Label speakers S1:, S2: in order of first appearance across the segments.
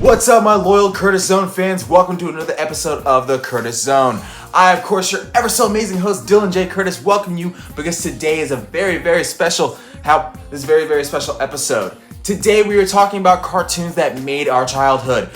S1: What's up, my loyal Curtis Zone fans? Welcome to another episode of the Curtis Zone. I, of course, your ever so amazing host, Dylan J. Curtis, welcome you because today is a very special episode. Today we are talking about cartoons that made our childhood.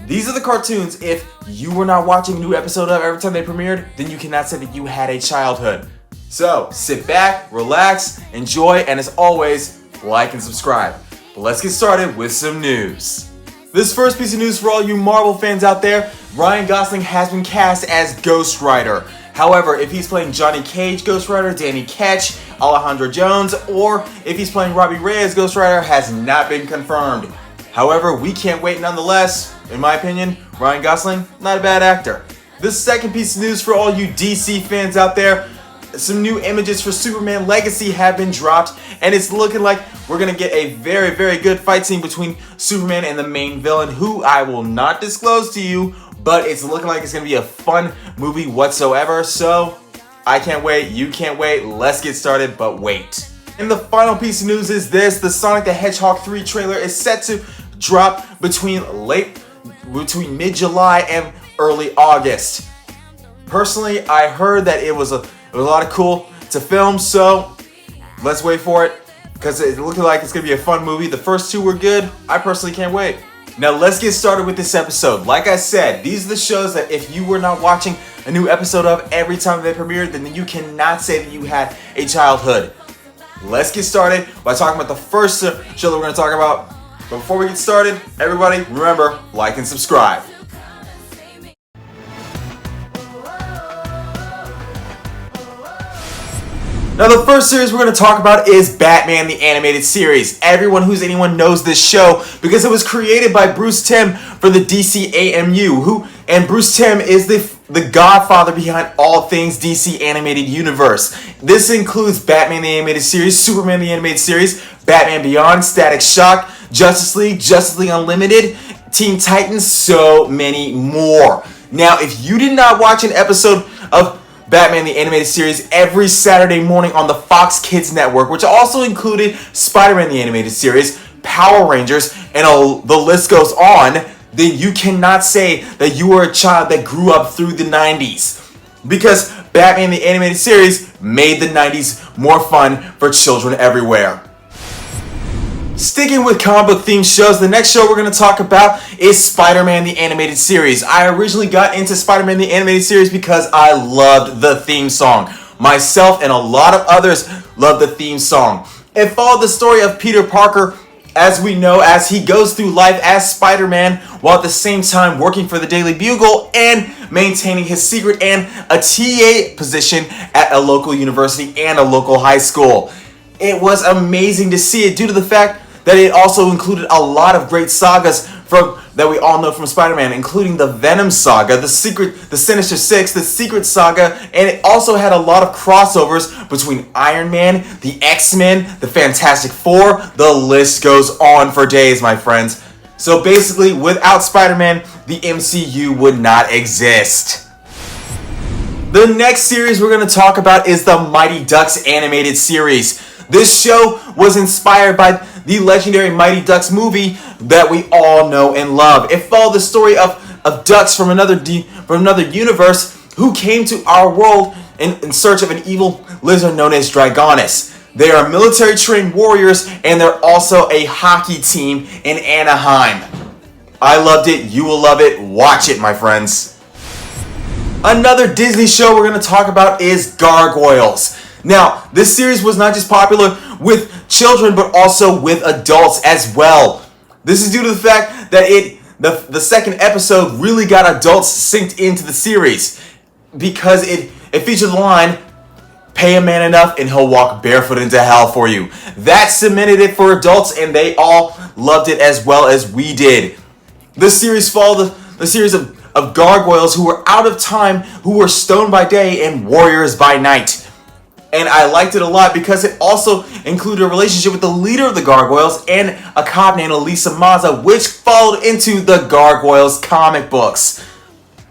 S1: These are the cartoons, if you were not watching a new episode of every time they premiered, then you cannot say that you had a childhood. So, sit back, relax, enjoy, and as always, like and subscribe. But let's get started with some news. This first piece of news for all you Marvel fans out there, Ryan Gosling has been cast as Ghost Rider. However, if he's playing Johnny Cage Ghost Rider, Danny Ketch, Alejandro Jones, or if he's playing Robbie Reyes Ghost Rider has not been confirmed. However, we can't wait nonetheless. In my opinion, Ryan Gosling, not a bad actor. This second piece of news for all you DC fans out there, some new images for Superman Legacy have been dropped, and it's looking like we're going to get a very good fight scene between Superman and the main villain, who I will not disclose to you, but it's looking like it's going to be a fun movie whatsoever, so I can't wait, you can't wait, let's get started, but wait. And the final piece of news is this: the Sonic the Hedgehog 3 trailer is set to drop between mid-July and early August. Personally, I heard that it was a lot of cool to film, so let's wait for it because it's looking like it's going to be a fun movie. The first two were good. I personally can't wait. Now let's get started with this episode. Like I said, these are the shows that if you were not watching a new episode of every time they premiered, then you cannot say that you had a childhood. Let's get started by talking about the first show that we're going to talk about. But before we get started, everybody, remember, like and subscribe. Now the first series we're going to talk about is Batman the Animated Series. Everyone who's anyone knows this show because it was created by Bruce Timm for the DC AMU, and Bruce Timm is the godfather behind all things DC Animated Universe. This includes Batman the Animated Series, Superman the Animated Series, Batman Beyond, Static Shock, Justice League Unlimited, Teen Titans, so many more. Now if you did not watch an episode of Batman the Animated Series every Saturday morning on the Fox Kids Network, which also included Spider-Man the Animated Series, Power Rangers, and the list goes on, then you cannot say that you were a child that grew up through the 90s. Because Batman the Animated Series made the 90s more fun for children everywhere. Sticking with comic book themed shows, the next show we're going to talk about is Spider-Man the Animated Series. I originally got into Spider-Man the Animated Series because I loved the theme song. Myself and a lot of others loved the theme song. It followed the story of Peter Parker, as we know, as he goes through life as Spider-Man while at the same time working for the Daily Bugle and maintaining his secret and a TA position at a local university and a local high school. It was amazing to see it due to the fact that it also included a lot of great sagas that we all know from Spider-Man, including the Venom Saga, the Sinister Six, the Secret Saga, and it also had a lot of crossovers between Iron Man, the X-Men, the Fantastic Four. The list goes on for days, my friends. So basically, without Spider-Man, the MCU would not exist. The next series we're going to talk about is the Mighty Ducks Animated Series. This show was inspired by the legendary Mighty Ducks movie that we all know and love. It followed the story of ducks from another universe who came to our world in search of an evil lizard known as Dragonus. They are military trained warriors, and they're also a hockey team in Anaheim. I loved it. You will love it. Watch it, my friends. Another Disney show we're going to talk about is Gargoyles. Now, this series was not just popular with children, but also with adults as well. This is due to the fact that the second episode really got adults synced into the series because it featured the line, "Pay a man enough and he'll walk barefoot into hell for you." That cemented it for adults, and they all loved it as well as we did. This series followed the series of gargoyles who were out of time, who were stoned by day and warriors by night. And I liked it a lot because it also included a relationship with the leader of the Gargoyles and a cop named Elisa Mazza, which followed into the Gargoyles comic books.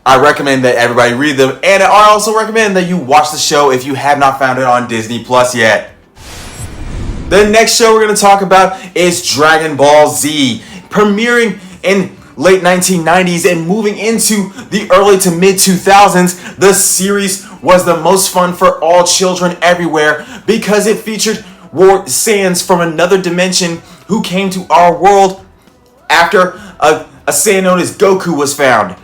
S1: I recommend that everybody read them, and I also recommend that you watch the show if you have not found it on Disney Plus yet. The next show we're going to talk about is Dragon Ball Z, premiering in late 1990s and moving into the early to mid 2000s, the series was the most fun for all children everywhere because it featured Saiyans from another dimension who came to our world after a Saiyan known as Goku was found.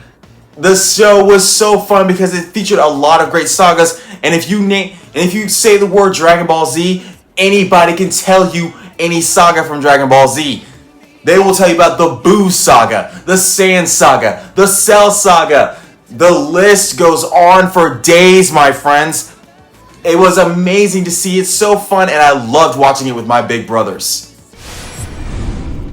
S1: The show was so fun because it featured a lot of great sagas, and if you say the word Dragon Ball Z, anybody can tell you any saga from Dragon Ball Z. They will tell you about the Buu saga, the Saiyan saga, the Cell saga. The list goes on for days, my friends. It was amazing to see. It's so fun, and I loved watching it with my big brothers.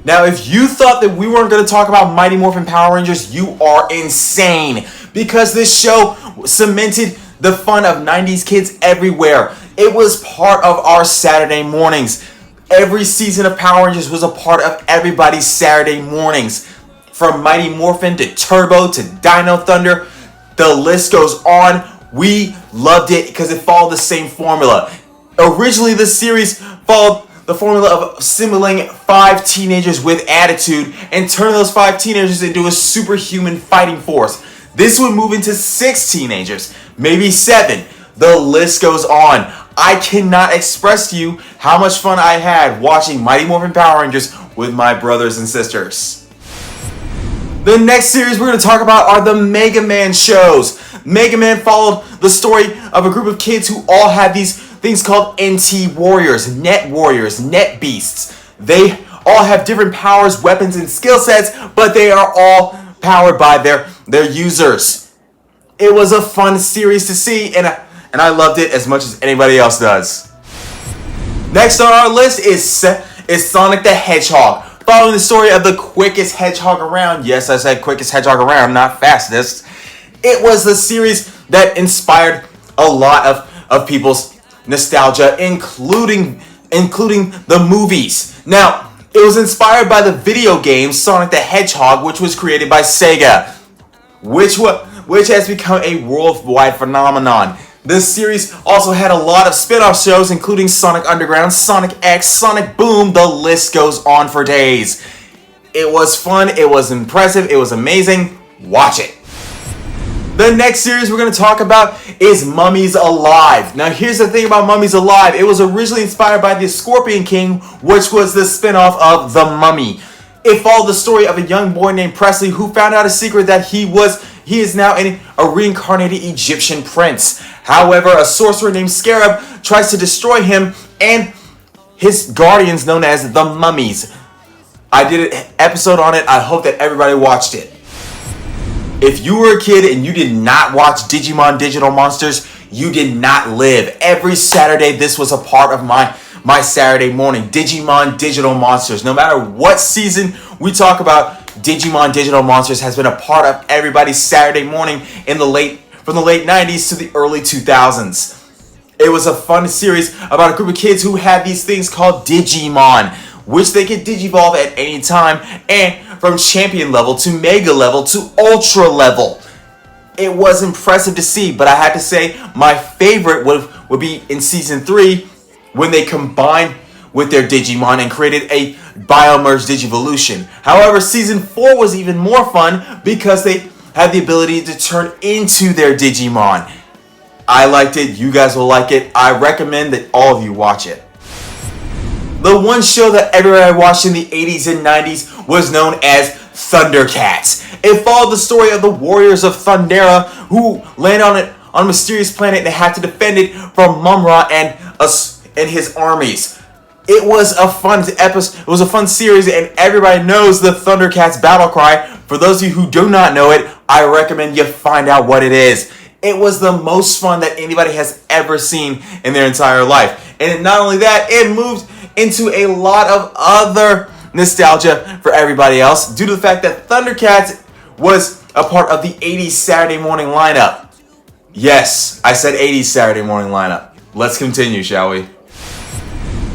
S1: Now, if you thought that we weren't going to talk about Mighty Morphin Power Rangers, you are insane. Because this show cemented the fun of 90s kids everywhere. It was part of our Saturday mornings. Every season of Power Rangers was a part of everybody's Saturday mornings. From Mighty Morphin to Turbo to Dino Thunder, the list goes on. We loved it because it followed the same formula. Originally, the series followed the formula of assimilating 5 teenagers with attitude and turning those 5 teenagers into a superhuman fighting force. This would move into 6 teenagers, maybe 7. The list goes on. I cannot express to you how much fun I had watching Mighty Morphin Power Rangers with my brothers and sisters. The next series we're going to talk about are the Mega Man shows. Mega Man followed the story of a group of kids who all had these things called NT Warriors, Net Beasts. They all have different powers, weapons, and skill sets, but they are all powered by their users. It was a fun series to see, and I loved it as much as anybody else does. Next on our list is Sonic the Hedgehog, following the story of the quickest hedgehog around. Yes, I said quickest hedgehog around, not fastest. It was the series that inspired a lot of people's nostalgia, including the movies. Now, it was inspired by the video game Sonic the Hedgehog, which was created by Sega, which has become a worldwide phenomenon. This series also had a lot of spin-off shows, including Sonic Underground, Sonic X, Sonic Boom. The list goes on for days. It was fun, it was impressive, it was amazing. Watch it. The next series we're going to talk about is Mummies Alive. Now, here's the thing about Mummies Alive. It was originally inspired by the Scorpion King, which was the spin-off of The Mummy. It followed the story of a young boy named Presley who found out a secret that he is now a reincarnated Egyptian prince. However, a sorcerer named Scarab tries to destroy him and his guardians known as the Mummies. I did an episode on it. I hope that everybody watched it. If you were a kid and you did not watch Digimon Digital Monsters, you did not live. Every Saturday, this was a part of my Saturday morning. Digimon Digital Monsters. No matter what season we talk about, Digimon Digital Monsters has been a part of everybody's Saturday morning from the late 90s to the early 2000s. It was a fun series about a group of kids who had these things called Digimon, which they could digivolve at any time, and from champion level to mega level to ultra level. It was impressive to see, but I had to say my favorite would be in season 3 when they combined with their Digimon and created a Biomerge Digivolution. However, season 4 was even more fun because they had the ability to turn into their Digimon. I liked it, you guys will like it. I recommend that all of you watch it. The one show that everybody watched in the 80s and 90s was known as Thundercats. It followed the story of the warriors of Thundera who landed on a mysterious planet and had to defend it from Mumra and his armies. It was a fun episode. It was a fun series, and everybody knows the Thundercats battle cry. For those of you who do not know it, I recommend you find out what it is. It was the most fun that anybody has ever seen in their entire life. And not only that, it moved into a lot of other nostalgia for everybody else due to the fact that Thundercats was a part of the 80s Saturday morning lineup. Yes, I said 80s Saturday morning lineup. Let's continue, shall we?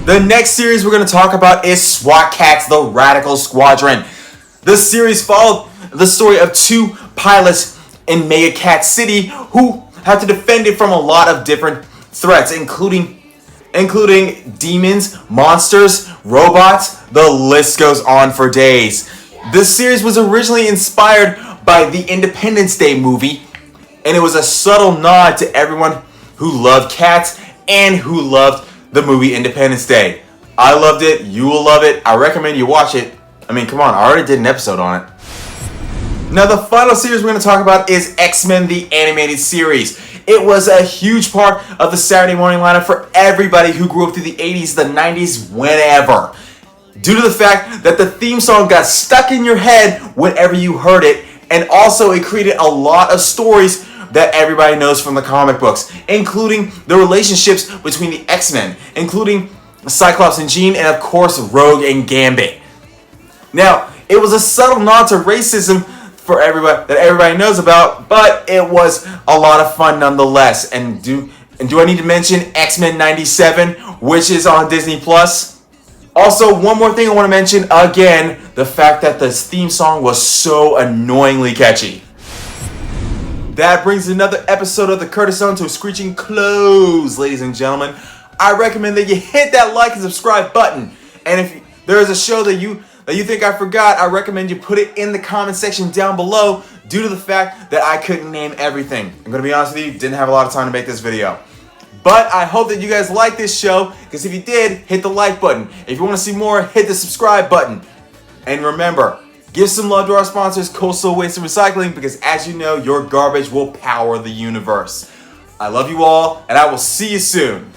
S1: The next series we're going to talk about is SWAT Kats, the Radical Squadron. This series followed the story of 2 pilots in Mega Cat City who have to defend it from a lot of different threats, including demons, monsters, robots. The list goes on for days. This series was originally inspired by the Independence Day movie, and it was a subtle nod to everyone who loved cats and who loved the movie Independence Day. I loved it, you will love it, I recommend you watch it. I mean, come on, I already did an episode on it. Now, the final series we're going to talk about is X-Men the Animated Series. It was a huge part of the Saturday morning lineup for everybody who grew up through the 80s, the 90s, whenever. Due to the fact that the theme song got stuck in your head whenever you heard it, and also it created a lot of stories that everybody knows from the comic books, including the relationships between the X-Men, including Cyclops and Jean, and of course Rogue and Gambit. Now, it was a subtle nod to racism for everybody that everybody knows about, but it was a lot of fun nonetheless. And do I need to mention X-Men 97, which is on Disney Plus? Also, one more thing I want to mention again, the fact that the theme song was so annoyingly catchy. That brings another episode of the Curtis Zone to a screeching close, ladies and gentlemen. I recommend that you hit that like and subscribe button. And if there is a show that you think I forgot, I recommend you put it in the comment section down below due to the fact that I couldn't name everything. I'm going to be honest with you, didn't have a lot of time to make this video. But I hope that you guys like this show, because if you did, hit the like button. If you want to see more, hit the subscribe button. And remember, give some love to our sponsors, Coastal Waste and Recycling, because as you know, your garbage will power the universe. I love you all, and I will see you soon.